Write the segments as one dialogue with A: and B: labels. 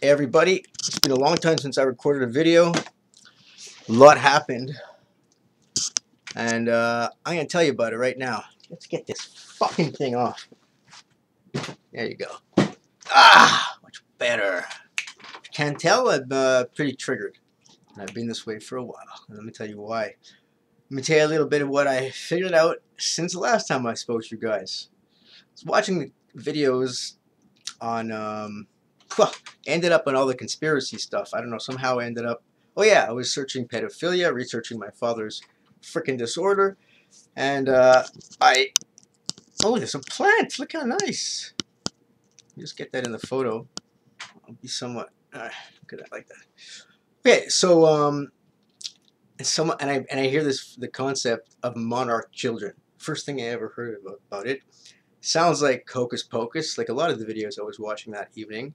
A: Hey everybody, it's been a long time since I recorded a video. A lot happened, and I'm going to tell you about it right now. Let's get this fucking thing off. There you go. Much better. If you can't tell, I'm pretty triggered. And I've been this way for a while. And let me tell you why. Let me tell you a little bit of what I figured out since the last time I spoke to you guys. I was watching the videos on, ended up on all the conspiracy stuff. I don't know, somehow I ended up, oh yeah, I was searching pedophilia, researching my father's frickin' disorder, and oh, there's a plant, look how nice. Just get that in the photo. I'll be somewhat, good, I like that. Okay, so, and I hear the concept of monarch children. First thing I ever heard about it. Sounds like hocus pocus, like a lot of the videos I was watching that evening.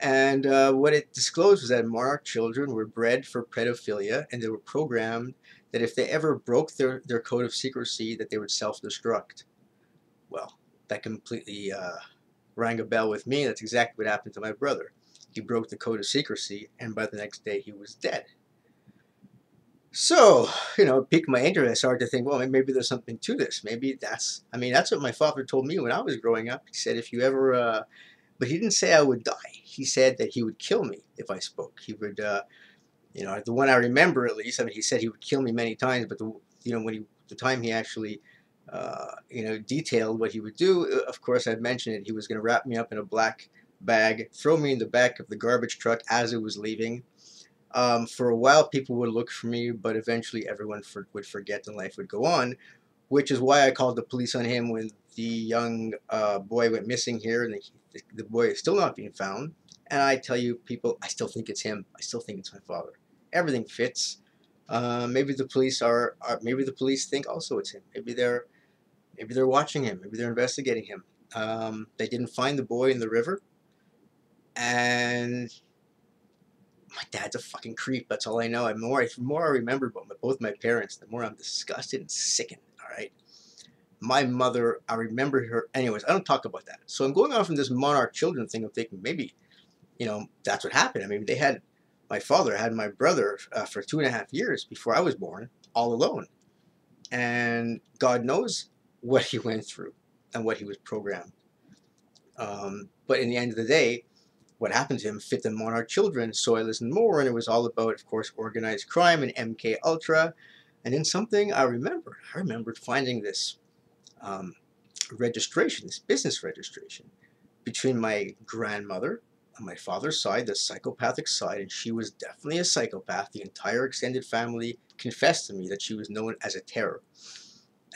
A: And what it disclosed was that monarch children were bred for pedophilia, and they were programmed that if they ever broke their code of secrecy, that they would self-destruct. Well, that completely rang a bell with me. That's exactly what happened to my brother. He broke the code of secrecy, and by the next day he was dead. So, you know, it piqued my interest. I started to think, well, maybe there's something to this. Maybe that's what my father told me when I was growing up. He said, if you ever... But he didn't say I would die. He said that he would kill me if I spoke. He would, you know, the one I remember at least. I mean, he said he would kill me many times, but the time he actually, you know, detailed what he would do. Of course, I'd mentioned it. He was going to wrap me up in a black bag, throw me in the back of the garbage truck as it was leaving. For a while, people would look for me, but eventually everyone would forget and life would go on. Which is why I called the police on him when the young boy went missing here, and the boy is still not being found. And I tell you, people, I still think it's him. I still think it's my father. Everything fits. Maybe the police maybe the police think also it's him. Maybe they're watching him. Maybe they're investigating him. They didn't find the boy in the river, and my dad's a fucking creep. That's all I know. The more I remember about both my parents, the more I'm disgusted and sickened. All right. My mother, I remember her. Anyways, I don't talk about that. So I'm going on from this monarch children thing. I'm thinking maybe, you know, that's what happened. I mean, my father had my brother for 2.5 years before I was born, all alone. And God knows what he went through and what he was programmed. But in the end of the day, what happened to him fit the monarch children. So I listened more, and it was all about, of course, organized crime and MK Ultra. And then something I remembered finding this registration, this business registration, between my grandmother on my father's side, the psychopathic side, and she was definitely a psychopath. The entire extended family confessed to me that she was known as a terror,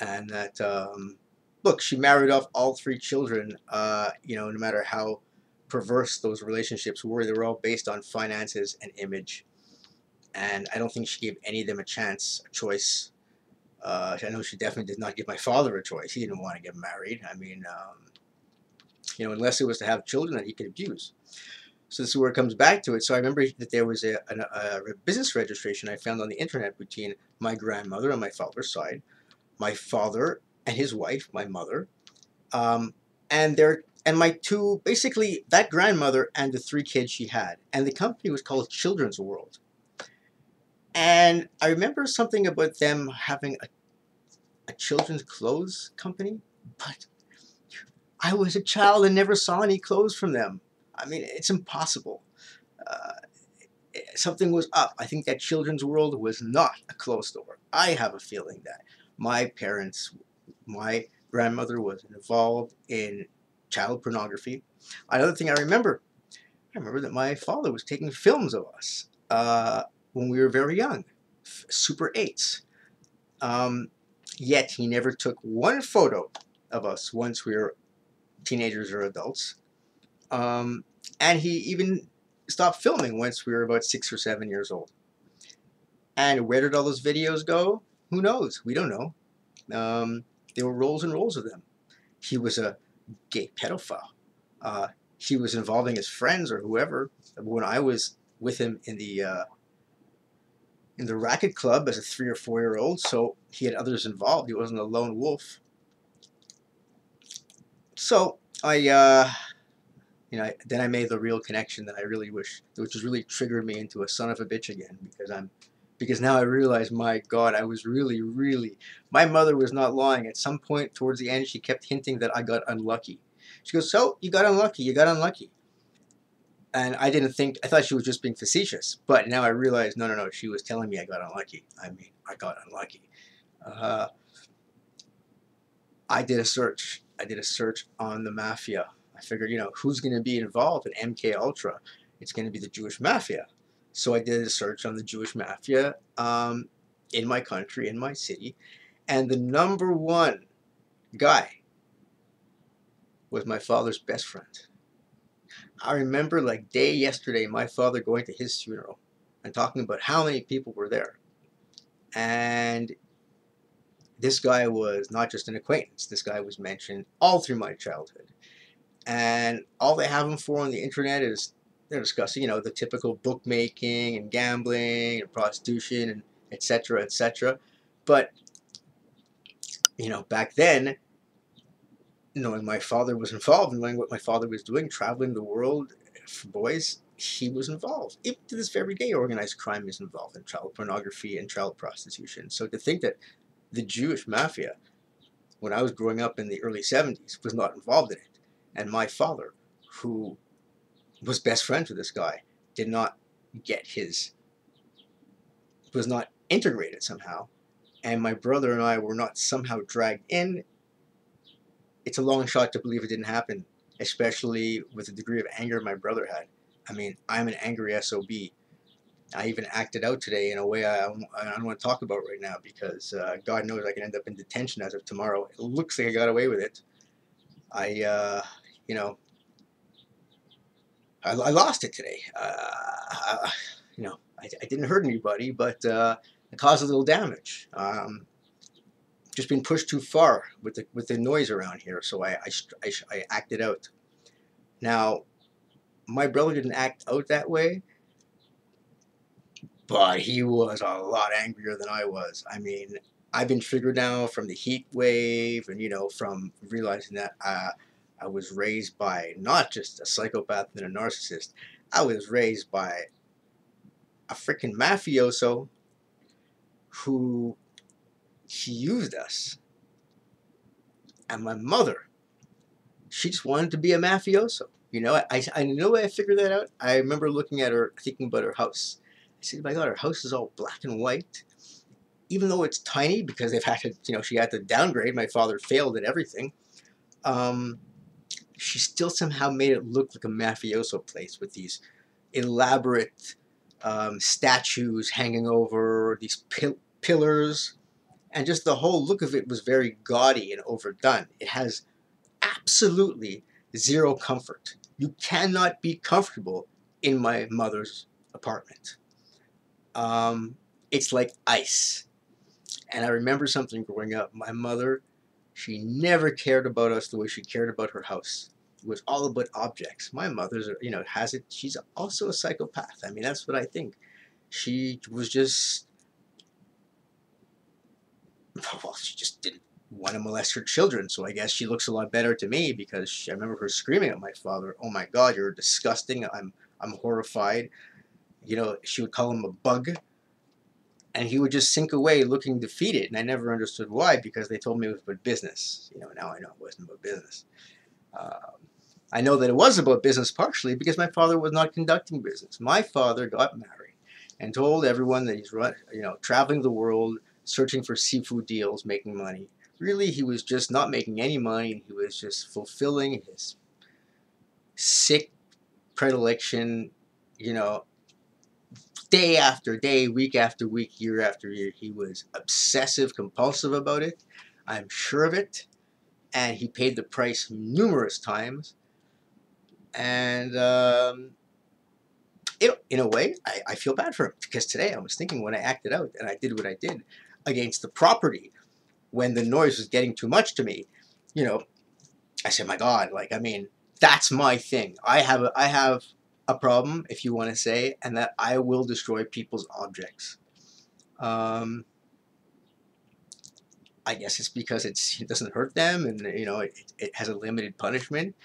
A: and that look, she married off all 3 children. You know, no matter how perverse those relationships were, they were all based on finances and image, and I don't think she gave any of them a choice. I know she definitely did not give my father a choice. He didn't want to get married. I mean, you know, unless it was to have children that he could abuse. So this is where it comes back to it. So I remember that there was a business registration I found on the internet between my grandmother on my father's side, my father and his wife, my mother, and my two, basically that grandmother and the 3 kids she had. And the company was called Children's World. And I remember something about them having a children's clothes company, but I was a child and never saw any clothes from them. I mean, it's impossible. Uh, Something was up. I think that Children's World was not a clothes store. I have a feeling that my grandmother was involved in child pornography. Another thing I remember that my father was taking films of us when we were very young, Super 8s. Yet he never took one photo of us once we were teenagers or adults. And he even stopped filming once we were about 6 or 7 years old. And where did all those videos go? Who knows? We don't know. There were rolls and rolls of them. He was a gay pedophile. He was involving his friends or whoever. When I was with him in the racket club as a 3 or 4-year-old, so he had others involved. He wasn't a lone wolf. So I Then I made the real connection that I really wish, which has really triggered me into a son of a bitch again, because now I realize, my God, I was really, really, my mother was not lying. At some point towards the end, she kept hinting that I got unlucky. She goes, "So, you got unlucky, you got unlucky." And I thought she was just being facetious. But now I realize, no, no, no, she was telling me I got unlucky. I mean, I got unlucky. Uh, I did a search. I did a search on the mafia. I figured, who's going to be involved in MK Ultra? It's going to be the Jewish mafia. So I did a search on the Jewish mafia in my country, in my city, and the number one guy was my father's best friend. I remember like day yesterday, my father going to his funeral and talking about how many people were there. And this guy was not just an acquaintance. This guy was mentioned all through my childhood. And all they have him for on the internet is they're discussing, the typical bookmaking and gambling and prostitution and etc. etc. But back then, knowing my father was involved and knowing what my father was doing, traveling the world for boys, he was involved. Even to this very day, organized crime is involved in child pornography and child prostitution. So to think that the Jewish mafia, when I was growing up in the early 70s, was not involved in it, and my father, who was best friends with this guy, did not was not integrated somehow, and my brother and I were not somehow dragged in. It's a long shot to believe it didn't happen, especially with the degree of anger my brother had. I mean, I'm an angry SOB. I even acted out today in a way I don't want to talk about right now, because God knows I can end up in detention as of tomorrow. It looks like I got away with it. You know, I lost it today. I didn't hurt anybody, but I caused a little damage. Just been pushed too far with the noise around here, so I acted out. Now, my brother didn't act out that way, but he was a lot angrier than I was. I mean, I've been triggered now from the heat wave, and from realizing that I was raised by not just a psychopath and a narcissist. I was raised by a freaking mafioso who he used us. And my mother, she just wanted to be a mafioso. I know I figured that out. I remember looking at her, thinking about her house. I said, my God, her house is all black and white. Even though it's tiny, because they've had to, she had to downgrade. My father failed at everything. She still somehow made it look like a mafioso place with these elaborate statues hanging over, these pillars, and just the whole look of it was very gaudy and overdone. It has absolutely zero comfort. You cannot be comfortable in my mother's apartment. It's like ice. And I remember something growing up. My mother, she never cared about us the way she cared about her house. It was all about objects. My mother's, has it. She's also a psychopath. I mean, that's what I think. She was just, well, she just didn't want to molest her children. So I guess she looks a lot better to me, because I remember her screaming at my father, "Oh my God, you're disgusting. I'm horrified." She would call him a bug. And he would just sink away looking defeated. And I never understood why, because they told me it was about business. Now I know it wasn't about business. I know that it was about business partially because my father was not conducting business. My father got married and told everyone that he's traveling the world, searching for seafood deals, making money. Really, he was just not making any money. He was just fulfilling his sick predilection, day after day, week after week, year after year. He was obsessive compulsive about it. I'm sure of it. And he paid the price numerous times. And in a way, I feel bad for him, because today I was thinking, when I acted out and I did what I did against the property, when the noise was getting too much to me, I said, my God, that's my thing. I have a problem, if you want to say, and that I will destroy people's objects. I guess it's because it doesn't hurt them, and it has a limited punishment,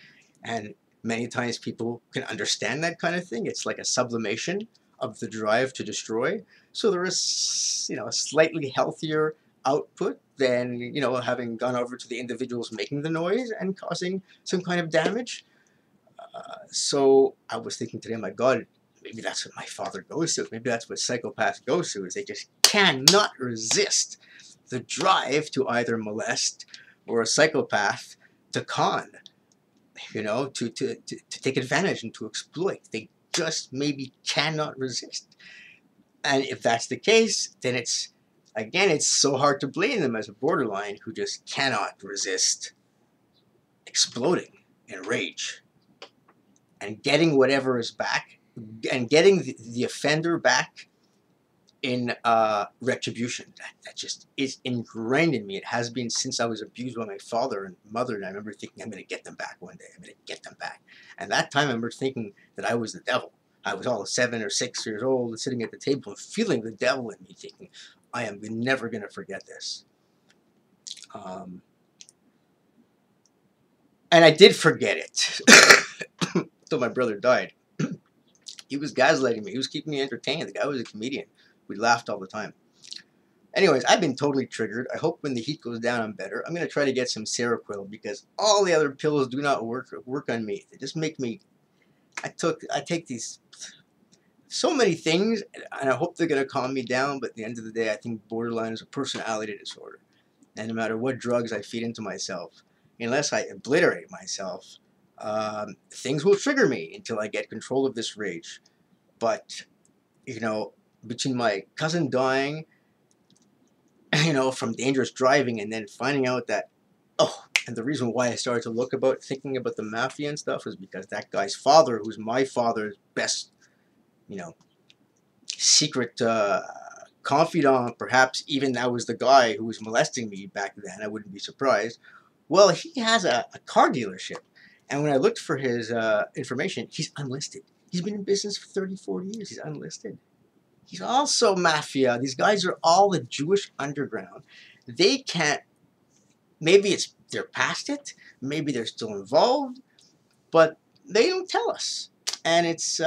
A: and Many times people can understand that kind of thing. It's like a sublimation of the drive to destroy. So there is, a slightly healthier output than, having gone over to the individuals making the noise and causing some kind of damage. So I was thinking today, my God, maybe that's what my father goes through. Maybe that's what psychopaths go through, is they just cannot resist the drive to either molest, or a psychopath to con, to take advantage and to exploit. They just maybe cannot resist. And if that's the case, then it's so hard to blame them as a borderline who just cannot resist exploding in rage and getting whatever is back, and getting the offender back in retribution. That just is ingrained in me. It has been since I was abused by my father and mother, and I remember thinking, I'm going to get them back one day. I'm going to get them back. And that time I remember thinking that I was the devil. I was all 7 or 6 years old, sitting at the table and feeling the devil in me, thinking, I am never going to forget this. And I did forget it until my brother died. He was gaslighting me. He was keeping me entertained. The guy was a comedian. We laughed all the time. Anyways, I've been totally triggered. I hope when the heat goes down, I'm better. I'm going to try to get some Seroquel, because all the other pills do not work on me. They just make me... I take these... so many things, and I hope they're going to calm me down, but at the end of the day, I think borderline is a personality disorder. And no matter what drugs I feed into myself, unless I obliterate myself, things will trigger me until I get control of this rage. But, between my cousin dying, from dangerous driving, and then finding out that, and the reason why I started to thinking about the mafia and stuff is because that guy's father, who's my father's best, secret confidant, perhaps even that was the guy who was molesting me back then, I wouldn't be surprised. Well, he has a car dealership. And when I looked for his information, he's unlisted. He's been in business for 30, 40 years. He's unlisted. He's also mafia. These guys are all the Jewish underground. They can't, maybe they're past it. Maybe they're still involved. But they don't tell us. And it's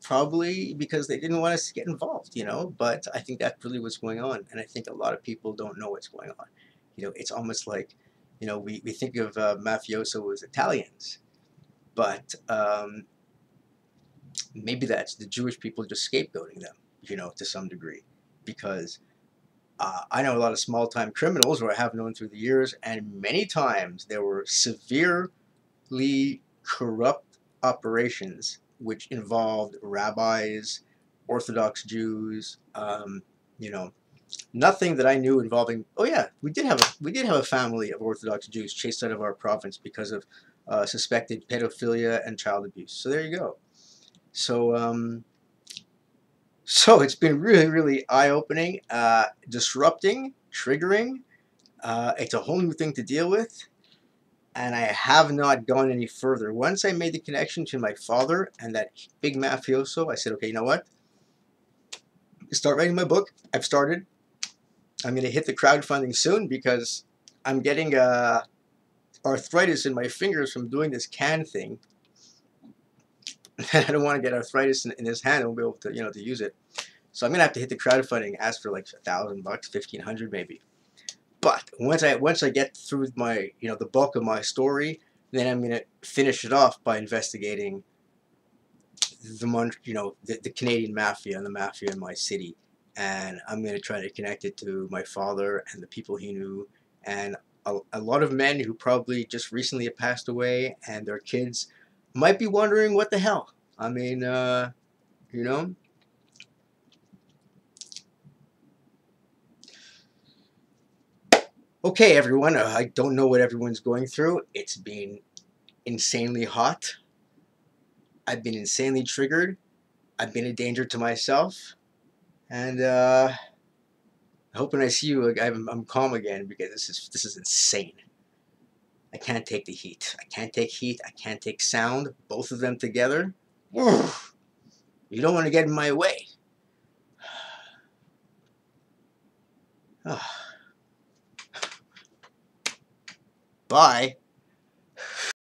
A: probably because they didn't want us to get involved, But I think that's really what's going on. And I think a lot of people don't know what's going on. It's almost like, we think of mafioso as Italians. But maybe that's the Jewish people just scapegoating them, to some degree. Because I know a lot of small-time criminals, or I have known through the years, and many times there were severely corrupt operations which involved rabbis, Orthodox Jews, nothing that I knew involving. Oh yeah, we did have a family of Orthodox Jews chased out of our province because of suspected pedophilia and child abuse. So there you go. So so it's been really, really eye-opening, disrupting, triggering. It's a whole new thing to deal with, and I have not gone any further. Once I made the connection to my father and that big mafioso, I said, okay, you know what? Start writing my book. I've started. I'm going to hit the crowdfunding soon because I'm getting arthritis in my fingers from doing this can thing. I don't want to get arthritis in this hand. I won't be able to, to use it. So I'm going to have to hit the crowdfunding, ask for like $1,000, $1,500 maybe. But once I get through my, the bulk of my story, then I'm going to finish it off by investigating the Canadian mafia and the mafia in my city. And I'm going to try to connect it to my father and the people he knew, and a lot of men who probably just recently have passed away, and their kids might be wondering what the hell. I mean, Okay, everyone, I don't know what everyone's going through. It's been insanely hot. I've been insanely triggered. I've been a danger to myself. And I hope when I see you, I'm calm again, because this is insane. I can't take the heat. I can't take heat. I can't take sound. Both of them together. You don't want to get in my way. Bye.